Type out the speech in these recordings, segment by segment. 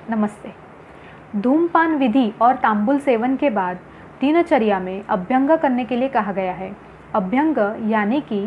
नमस्ते। धूमपान विधि और तांबुल सेवन के बाद दिनचर्या में अभ्यंग करने के लिए कहा गया है। अभ्यंग यानी कि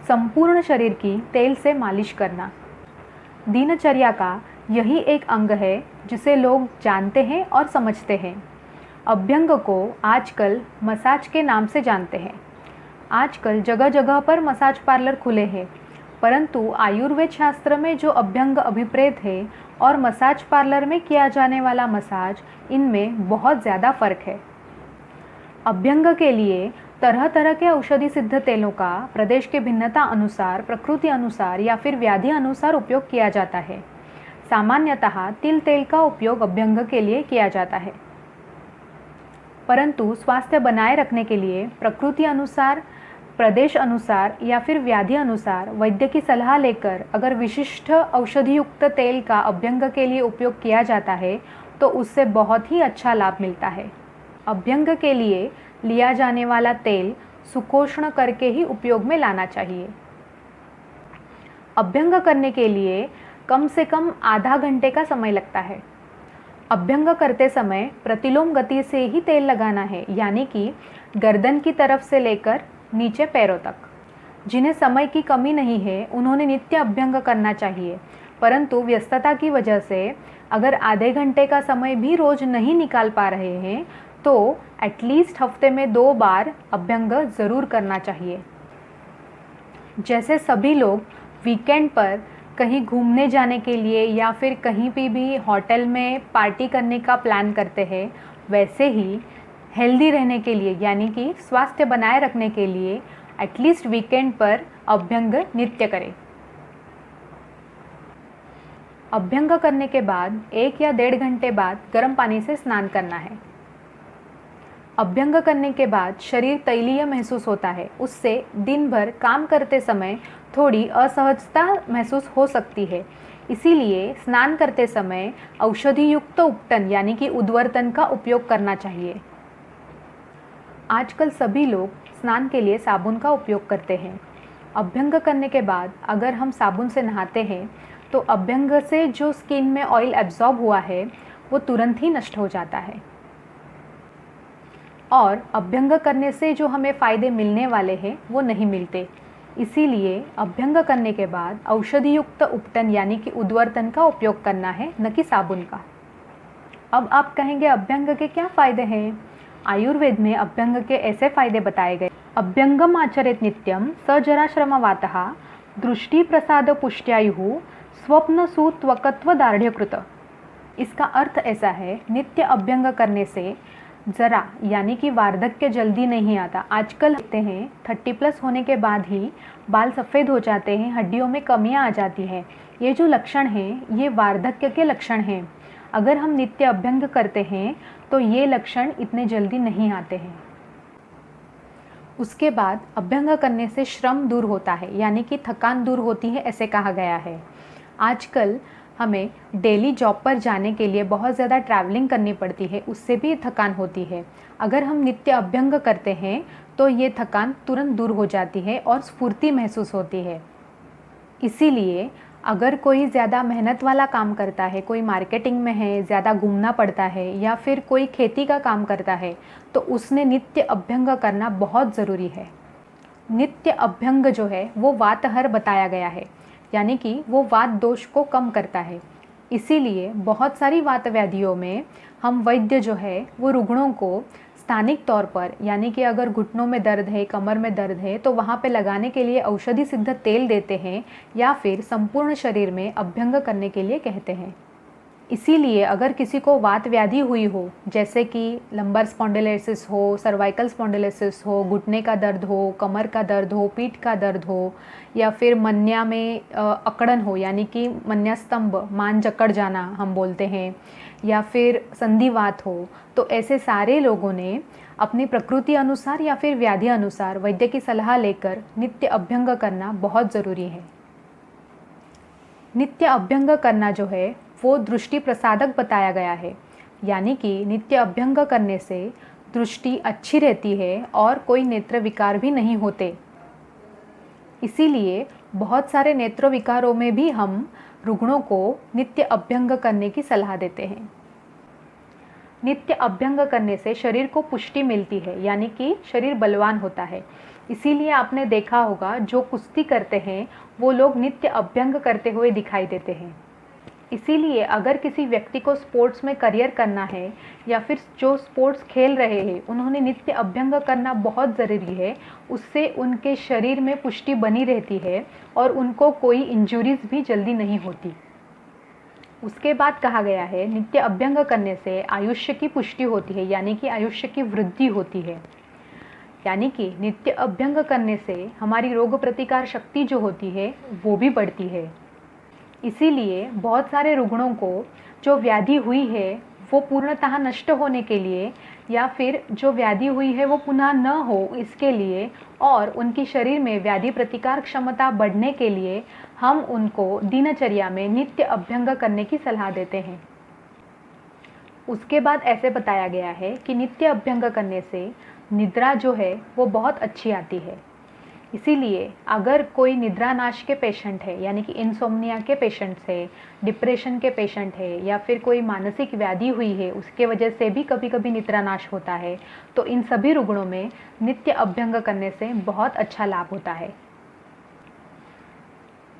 संपूर्ण शरीर की तेल से मालिश करना। दिनचर्या का यही एक अंग है जिसे लोग जानते हैं और समझते हैं। अभ्यंग को आजकल मसाज के नाम से जानते हैं। आजकल जगह जगह पर मसाज पार्लर खुले हैं, परंतु आयुर्वेद शास्त्र में जो अभ्यंग अभिप्रेत है और मसाज पार्लर में किया जाने वाला मसाज, इनमें बहुत ज़्यादा फ़र्क है। अभ्यंग के लिए तरह तरह के औषधि सिद्ध तेलों का प्रदेश के भिन्नता अनुसार, प्रकृति अनुसार या फिर व्याधि अनुसार उपयोग किया जाता है। सामान्यतः तिल तेल का उपयोग अभ्यंग के लिए किया जाता है, परंतु स्वास्थ्य बनाए रखने के लिए प्रकृति अनुसार, प्रदेश अनुसार या फिर व्याधि अनुसार वैद्य की सलाह लेकर अगर विशिष्ट औषधियुक्त तेल का अभ्यंग के लिए उपयोग किया जाता है तो उससे बहुत ही अच्छा लाभ मिलता है। अभ्यंग के लिए लिया जाने वाला तेल सुकोष्ण करके ही उपयोग में लाना चाहिए। अभ्यंग करने के लिए कम से कम आधा घंटे का समय लगता है। अभ्यंग करते समय प्रतिलोम गति से ही तेल लगाना है, यानी कि गर्दन की तरफ से लेकर नीचे पैरों तक। जिन्हें समय की कमी नहीं है उन्होंने नित्य अभ्यंग करना चाहिए, परंतु व्यस्तता की वजह से अगर आधे घंटे का समय भी रोज नहीं निकाल पा रहे हैं तो एटलीस्ट हफ्ते में 2 बार अभ्यंग ज़रूर करना चाहिए। जैसे सभी लोग वीकेंड पर कहीं घूमने जाने के लिए या फिर कहीं भी होटल में पार्टी करने का प्लान करते हैं, वैसे ही हेल्दी रहने के लिए यानी कि स्वास्थ्य बनाए रखने के लिए एटलीस्ट वीकेंड पर अभ्यंग नित्य करें। अभ्यंग करने के बाद 1 या 1.5 घंटे बाद गर्म पानी से स्नान करना है। अभ्यंग करने के बाद शरीर तैलीय महसूस होता है, उससे दिन भर काम करते समय थोड़ी असहजता महसूस हो सकती है। इसीलिए स्नान करते समय औषधि युक्त उपटन यानी कि उद्वर्तन का उपयोग करना चाहिए। आजकल सभी लोग स्नान के लिए साबुन का उपयोग करते हैं। अभ्यंग करने के बाद अगर हम साबुन से नहाते हैं तो अभ्यंग से जो स्किन में ऑयल एब्जॉर्ब हुआ है वो तुरंत ही नष्ट हो जाता है, और अभ्यंग करने से जो हमें फ़ायदे मिलने वाले हैं वो नहीं मिलते। इसीलिए अभ्यंग करने के बाद औषधि युक्त उपटन यानी कि उद्वर्तन का उपयोग करना है, न कि साबुन का। अब आप कहेंगे अभ्यंग के क्या फ़ायदे हैं? आयुर्वेद में अभ्यंग के ऐसे फायदे बताए गए। अभ्यंगम आचरेत नित्यम सजराश्रमवातः दृष्टि प्रसाद पुष्ट्यायुः स्वप्न सुत्वकत्व दार्ढ्यकृत। इसका अर्थ ऐसा है, नित्य अभ्यंग करने से जरा यानी कि वार्धक्य जल्दी नहीं आता। आजकल देखते हैं 30+ होने के बाद ही बाल सफ़ेद हो जाते हैं, हड्डियों में कमियां आ जाती हैं। ये जो लक्षण हैं ये वार्धक्य के लक्षण हैं। अगर हम नित्य अभ्यंग करते हैं तो ये लक्षण इतने जल्दी नहीं आते हैं। उसके बाद अभ्यंग करने से श्रम दूर होता है, यानी कि थकान दूर होती है, ऐसे कहा गया है। आजकल हमें डेली जॉब पर जाने के लिए बहुत ज़्यादा ट्रैवलिंग करनी पड़ती है, उससे भी थकान होती है। अगर हम नित्य अभ्यंग करते हैं तो ये थकान तुरंत दूर हो जाती है और स्फूर्ति महसूस होती है। इसीलिए अगर कोई ज़्यादा मेहनत वाला काम करता है, कोई मार्केटिंग में है, ज़्यादा घूमना पड़ता है या फिर कोई खेती का काम करता है, तो उसने नित्य अभ्यंग करना बहुत ज़रूरी है। नित्य अभ्यंग जो है वो वातहर बताया गया है, यानी कि वो वात दोष को कम करता है। इसीलिए बहुत सारी वात व्याधियों में हम वैद्य जो है वो रुग्णों को स्थानिक तौर पर, यानी कि अगर घुटनों में दर्द है, कमर में दर्द है, तो वहाँ पे लगाने के लिए औषधि सिद्ध तेल देते हैं या फिर संपूर्ण शरीर में अभ्यंग करने के लिए कहते हैं। इसीलिए अगर किसी को वात व्याधि हुई हो, जैसे कि लंबर स्पॉन्डिलोसिस हो, सर्वाइकल स्पॉन्डिलोसिस हो, घुटने का दर्द हो, कमर का दर्द हो, पीठ का दर्द हो, या फिर मन्या में अकड़न हो, यानी कि मन्यास्तंभ, मान जकड़ जाना हम बोलते हैं, या फिर संधिवात हो, तो ऐसे सारे लोगों ने अपनी प्रकृति अनुसार या फिर व्याधि अनुसार वैद्य की सलाह लेकर नित्य अभ्यंग करना बहुत ज़रूरी है। नित्य अभ्यंग करना जो है वो दृष्टि प्रसादक बताया गया है, यानी कि नित्य अभ्यंग करने से दृष्टि अच्छी रहती है और कोई नेत्र विकार भी नहीं होते। इसीलिए बहुत सारे नेत्र विकारों में भी हम रुग्णों को नित्य अभ्यंग करने की सलाह देते हैं। नित्य अभ्यंग करने से शरीर को पुष्टि मिलती है, यानी कि शरीर बलवान होता है। इसीलिए आपने देखा होगा जो कुश्ती करते हैं वो लोग नित्य अभ्यंग करते हुए दिखाई देते हैं। इसीलिए अगर किसी व्यक्ति को स्पोर्ट्स में करियर करना है या फिर जो स्पोर्ट्स खेल रहे हैं उन्होंने नित्य अभ्यंग करना बहुत ज़रूरी है। उससे उनके शरीर में पुष्टि बनी रहती है और उनको कोई इंजुरीज भी जल्दी नहीं होती। उसके बाद कहा गया है नित्य अभ्यंग करने से आयुष्य की पुष्टि होती है, यानी कि आयुष्य की वृद्धि होती है। यानी कि नित्य अभ्यंग करने से हमारी रोग प्रतिकार शक्ति जो होती है वो भी बढ़ती है। इसीलिए बहुत सारे रुग्णों को जो व्याधि हुई है वो पूर्णतः नष्ट होने के लिए या फिर जो व्याधि हुई है वो पुनः न हो इसके लिए और उनकी शरीर में व्याधि प्रतिकार क्षमता बढ़ने के लिए हम उनको दिनचर्या में नित्य अभ्यंग करने की सलाह देते हैं। उसके बाद ऐसे बताया गया है कि नित्य अभ्यंग करने से निद्रा जो है वो बहुत अच्छी आती है। इसीलिए अगर कोई निद्रा नाश के पेशेंट है, यानी कि इंसोम्निया के पेशेंट्स है, डिप्रेशन के पेशेंट है या फिर कोई मानसिक व्याधि हुई है उसके वजह से भी कभी कभी निद्रा नाश होता है, तो इन सभी रुग्णों में नित्य अभ्यंग करने से बहुत अच्छा लाभ होता है।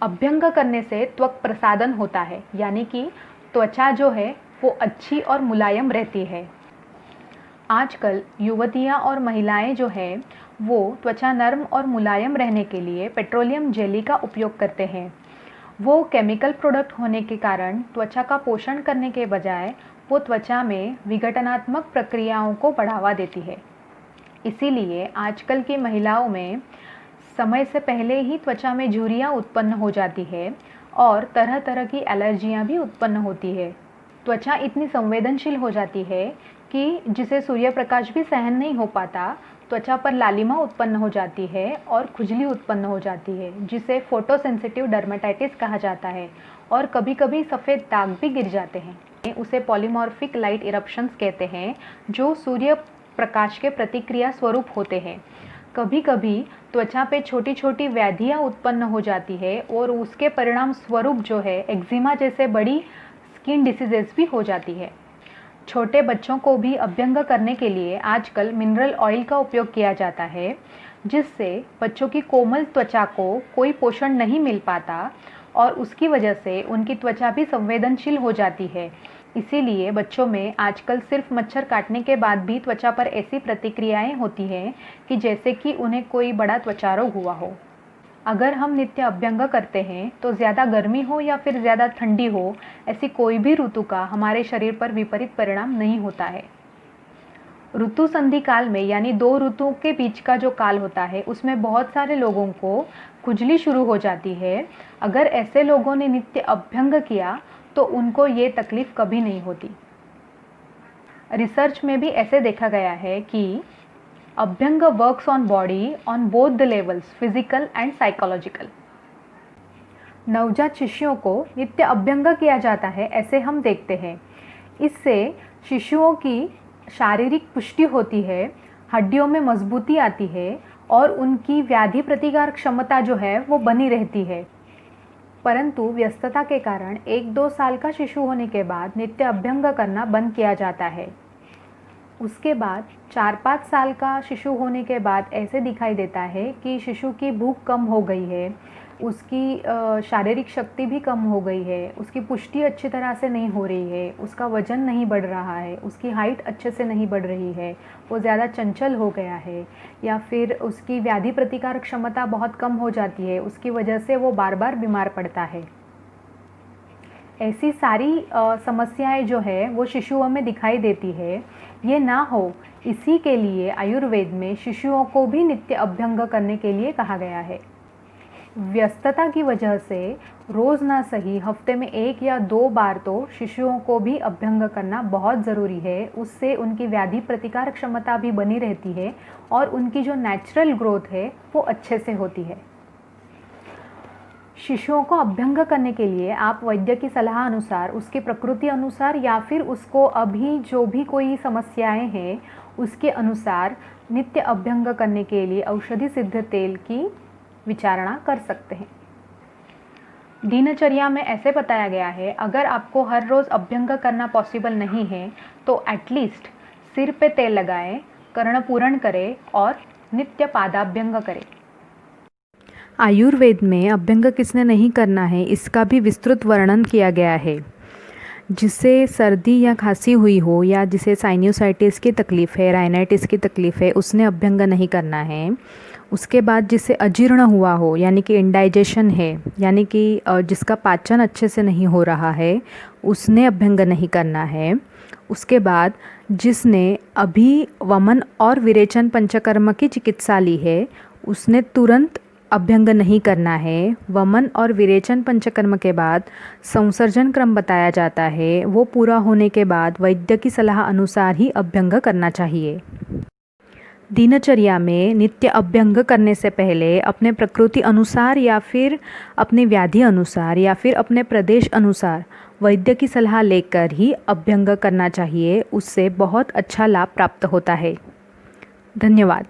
अभ्यंग करने से त्वक प्रसादन होता है, यानी कि त्वचा जो है वो अच्छी और मुलायम रहती है। आजकल युवतियां और महिलाएं जो हैं वो त्वचा नरम और मुलायम रहने के लिए पेट्रोलियम जेली का उपयोग करते हैं। वो केमिकल प्रोडक्ट होने के कारण त्वचा का पोषण करने के बजाय वो त्वचा में विघटनात्मक प्रक्रियाओं को बढ़ावा देती है। इसीलिए आजकल की महिलाओं में समय से पहले ही त्वचा में झुर्रियाँ उत्पन्न हो जाती है और तरह तरह की एलर्जियाँ भी उत्पन्न होती है। त्वचा इतनी संवेदनशील हो जाती है कि जिसे सूर्य प्रकाश भी सहन नहीं हो पाता, त्वचा पर लालिमा उत्पन्न हो जाती है और खुजली उत्पन्न हो जाती है, जिसे फोटोसेंसिटिव डर्मेटाइटिस कहा जाता है। और कभी कभी सफ़ेद दाग भी गिर जाते हैं। उसे पॉलीमॉर्फिक लाइट इरप्शंस कहते हैं, जो सूर्य प्रकाश के प्रतिक्रिया स्वरूप होते हैं। कभी कभी त्वचा पे छोटी छोटी व्याधियाँ उत्पन्न हो जाती है और उसके परिणाम स्वरूप जो है एक्जिमा जैसे बड़ी स्किन डिसीजेस भी हो जाती है। छोटे बच्चों को भी अभ्यंग करने के लिए आजकल मिनरल ऑयल का उपयोग किया जाता है, जिससे बच्चों की कोमल त्वचा को कोई पोषण नहीं मिल पाता और उसकी वजह से उनकी त्वचा भी संवेदनशील हो जाती है। इसीलिए बच्चों में आजकल सिर्फ मच्छर काटने के बाद भी त्वचा पर ऐसी प्रतिक्रियाएं होती हैं कि जैसे कि उन्हें कोई बड़ा त्वचा रोग हुआ हो। अगर हम नित्य अभ्यंग करते हैं तो ज़्यादा गर्मी हो या फिर ज़्यादा ठंडी हो, ऐसी कोई भी ऋतु का हमारे शरीर पर विपरीत परिणाम नहीं होता है। ऋतु संधि काल में, यानी 2 ऋतुओं के बीच का जो काल होता है, उसमें बहुत सारे लोगों को खुजली शुरू हो जाती है। अगर ऐसे लोगों ने नित्य अभ्यंग किया तो उनको ये तकलीफ कभी नहीं होती। रिसर्च में भी ऐसे देखा गया है कि abhyanga works on body on both the levels, physical and psychological. नवजात शिशुओं को नित्य अभ्यंग किया जाता है, ऐसे हम देखते हैं। इससे शिशुओं की शारीरिक पुष्टि होती है, हड्डियों में मजबूती आती है और उनकी व्याधि प्रतिकार क्षमता जो है वो बनी रहती है। परंतु व्यस्तता के कारण 1-2 साल का शिशु होने के बाद नित्य अभ्यंग करना बंद किया जाता है। उसके बाद 4-5 साल का शिशु होने के बाद ऐसे दिखाई देता है कि शिशु की भूख कम हो गई है, उसकी शारीरिक शक्ति भी कम हो गई है, उसकी पुष्टि अच्छी तरह से नहीं हो रही है, उसका वजन नहीं बढ़ रहा है, उसकी हाइट अच्छे से नहीं बढ़ रही है, वो ज़्यादा चंचल हो गया है या फिर उसकी व्याधि प्रतिकार क्षमता बहुत कम हो जाती है, उसकी वजह से वो बार बार बीमार पड़ता है। ऐसी सारी समस्याएं जो है वो शिशुओं में दिखाई देती है। ये ना हो इसी के लिए आयुर्वेद में शिशुओं को भी नित्य अभ्यंग करने के लिए कहा गया है। व्यस्तता की वजह से रोज़ ना सही हफ्ते में 1 या 2 बार तो शिशुओं को भी अभ्यंग करना बहुत ज़रूरी है। उससे उनकी व्याधि प्रतिकार क्षमता भी बनी रहती है और उनकी जो नेचुरल ग्रोथ है वो अच्छे से होती है। शिशुओं को अभ्यंग करने के लिए आप वैद्य की सलाह अनुसार, उसकी प्रकृति अनुसार या फिर उसको अभी जो भी कोई समस्याएं हैं उसके अनुसार नित्य अभ्यंग करने के लिए औषधि सिद्ध तेल की विचारणा कर सकते हैं। दिनचर्या में ऐसे बताया गया है, अगर आपको हर रोज़ अभ्यंग करना पॉसिबल नहीं है तो एटलीस्ट सिर पे तेल लगाएं, कर्ण पूरण करें और नित्य पादाभ्यंग करें। आयुर्वेद में अभ्यंग किसने नहीं करना है इसका भी विस्तृत वर्णन किया गया है। जिसे सर्दी या खांसी हुई हो या जिसे साइनोसाइटिस की तकलीफ़ है, राइनाइटिस की तकलीफ़ है, उसने अभ्यंग नहीं करना है। उसके बाद जिसे अजीर्ण हुआ हो यानी कि इंडाइजेशन है, यानी कि जिसका पाचन अच्छे से नहीं हो रहा है, उसने अभ्यंग नहीं करना है। उसके बाद जिसने अभी वमन और विरेचन पंचकर्म की चिकित्सा ली है, उसने तुरंत अभ्यंग नहीं करना है। वमन और विरेचन पंचकर्म के बाद संसर्जन क्रम बताया जाता है, वो पूरा होने के बाद वैद्य की सलाह अनुसार ही अभ्यंग करना चाहिए। दिनचर्या में नित्य अभ्यंग करने से पहले अपने प्रकृति अनुसार या फिर अपने व्याधि अनुसार या फिर अपने प्रदेश अनुसार वैद्य की सलाह लेकर ही अभ्यंग करना चाहिए। उससे बहुत अच्छा लाभ प्राप्त होता है। धन्यवाद।